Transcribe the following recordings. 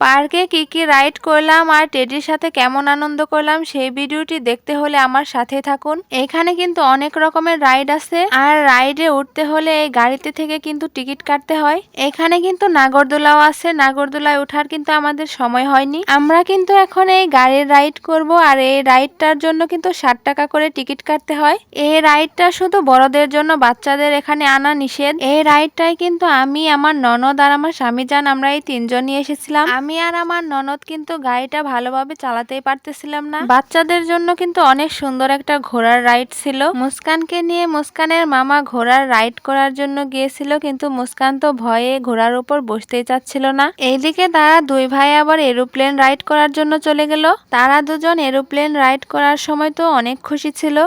পার্কে কি কি রাইড করলাম আর টেডির সাথে কেমন আনন্দ করলাম সেই ভিডিওটি দেখতে হলে আমার সাথে থাকুন। এখানে কিন্তু অনেক রকমের রাইড আছে আর রাইডে উঠতে হলে এই গাড়িতে থেকে কিন্তু টিকিট কাটতে হয়। এখানে কিন্তু নাগরদোলাও আছে, নাগরদোলায় ওঠার কিন্তু আমাদের সময় হয়নি। আমরা কিন্তু এখন এই গাড়ির রাইড করব আর এই রাইডটার জন্য কিন্তু 60 টাকা করে টিকিট কাটতে হয়। এই রাইডটা শুধু বড়দের জন্য, বাচ্চাদের এখানে আনা নিষেধ। এই রাইডটাই কিন্তু আমি, আমার ননদ আর আমার স্বামী যান, আমরা এই তিনজনই এসেছিলাম। আমি আর আমার ননদ কিন্তু গাড়িটা ভালোভাবে চালাতেই পারতেছিলাম না। বাচ্চাদের জন্য কিন্তু অনেক সুন্দর একটা ঘোড়ার রাইড ছিল। মুস্কানকে নিয়ে মুস্কানের মামা ঘোড়ার রাইড করার জন্য গিয়েছিল, কিন্তু মুস্কান তো ভয়ে ঘোড়ার উপর বসতেই চাচ্ছিল না। এইদিকে তারা দুই ভাই আবার এরোপ্লেন রাইড করার জন্য চলে গেল। তারা দুজন এরোপ্লেন রাইড করার সময় তো অনেক খুশি ছিল।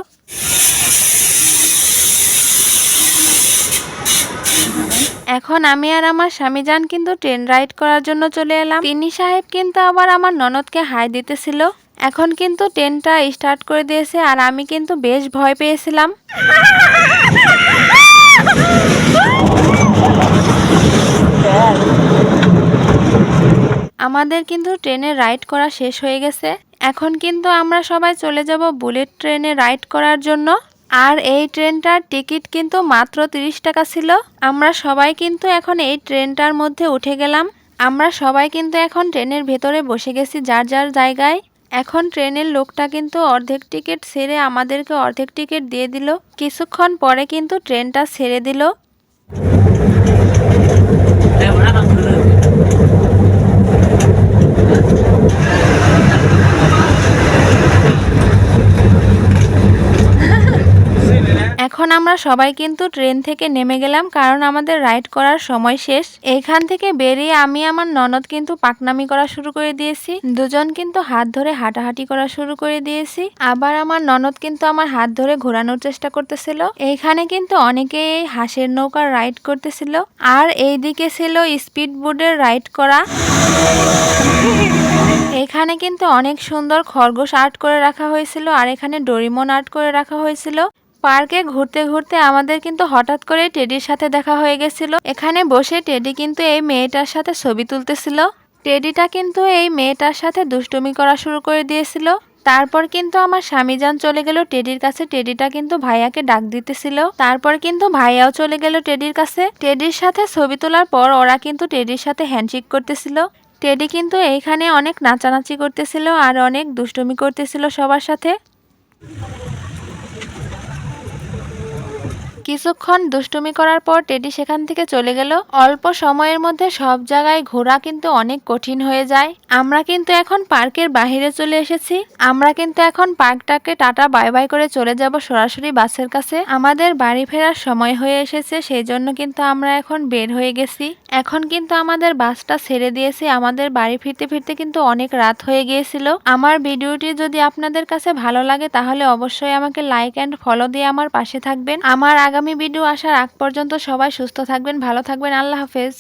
এখন আমি আর আমার স্বামী যান কিন্তু ট্রেন রাইড করার জন্য চলে এলাম। তিনি সাহেব কিন্তু আবার আমার ননদকে হাই দিতেছিল। এখন কিন্তু ট্রেনটা স্টার্ট করে দিয়েছে আর আমি কিন্তু বেশ ভয় পেয়েছিলাম। আমাদের কিন্তু ট্রেনে রাইড করা শেষ হয়ে গেছে। এখন কিন্তু আমরা সবাই চলে যাব বুলেট ট্রেনে রাইড করার জন্য। আর এই ট্রেনটার টিকিট কিন্তু মাত্র 30 টাকা ছিল। আমরা সবাই কিন্তু এখন এই ট্রেনটার মধ্যে উঠে গেলাম। আমরা সবাই কিন্তু এখন ট্রেনের ভেতরে বসে গেছি যার যার জায়গায়। এখন ট্রেনের লোকটা কিন্তু অর্ধেক টিকিট ছেড়ে আমাদেরকে অর্ধেক টিকিট দিয়ে দিল। কিছুক্ষণ পরে কিন্তু ট্রেনটা ছেড়ে দিল। এখন আমরা সবাই কিন্তু ট্রেন থেকে নেমে গেলাম, কারণ আমাদের রাইড করার সময় শেষ। এইখান থেকে বেরিয়ে আমি আমার ননদ কিন্তু পাকনামি করা শুরু করে দিয়েছি। দুজন কিন্তু হাত ধরে হাঁটাহাঁটি করা শুরু করে দিয়েছি। আবার আমার ননদ কিন্তু আমার হাত ধরে ঘোরানোর চেষ্টা করতেছিল। এইখানে কিন্তু অনেকেই এই হাঁসের নৌকার রাইড করতেছিল। আর এইদিকে ছিল স্পিড বোর্ডের রাইড করা। এখানে কিন্তু অনেক সুন্দর খরগোশ আর্ট করে রাখা হয়েছিল আর এখানে ডোরিমন আর্ট করে রাখা হয়েছিল। পার্কে ঘুরতে ঘুরতে আমাদের কিন্তু হঠাৎ করে টেডির সাথে দেখা হয়ে গেছিল। এখানে বসে টেডি কিন্তু এই মেয়েটার সাথে ছবি তুলতেছিল। টেডিটা কিন্তু এই মেয়েটার সাথে দুষ্টুমি করা শুরু করে দিয়েছিল। তারপর কিন্তু আমার স্বামীজান চলে গেল টেডির কাছে। টেডিটা কিন্তু ভাইয়াকে ডাক দিতেছিল। তারপর কিন্তু ভাইয়াও চলে গেল টেডির কাছে। টেডির সাথে ছবি তোলার পর ওরা কিন্তু টেডির সাথে হ্যান্ডশেক করতেছিল। টেডি কিন্তু এইখানে অনেক নাচানাচি করতেছিল আর অনেক দুষ্টুমি করতেছিল সবার সাথে। কিছুক্ষণ দুষ্টুমি করার পর টেডি সেখান থেকে চলে গেল। অল্প সময়ের মধ্যে সব জায়গায় ঘোরা কিন্তু অনেক কঠিন হয়ে যায়। আমরা কিন্তু এখন পার্কের বাহিরে চলে এসেছি। আমরা কিন্তু এখন পার্কটাকে টাটা বাই বাই করে চলে যাব সরাসরি বাসের কাছে। আমাদের বাড়ি ফেরার সময় হয়ে এসেছে, সেই জন্য কিন্তু আমরা এখন বের হয়ে গেছি। এখন কিন্তু আমাদের বাসটা ছেড়ে দিয়েছি। আমাদের বাড়ি ফিরতে ফিরতে কিন্তু অনেক রাত হয়ে গিয়েছিল। আমার ভিডিওটি যদি আপনাদের কাছে ভালো লাগে তাহলে অবশ্যই আমাকে লাইক এন্ড ফলো দিয়ে আমার পাশে থাকবেন। আমার আগামী ভিডিও আসার আগ পর্যন্ত সবাই সুস্থ থাকবেন, ভালো থাকবেন। আল্লাহ হাফেজ।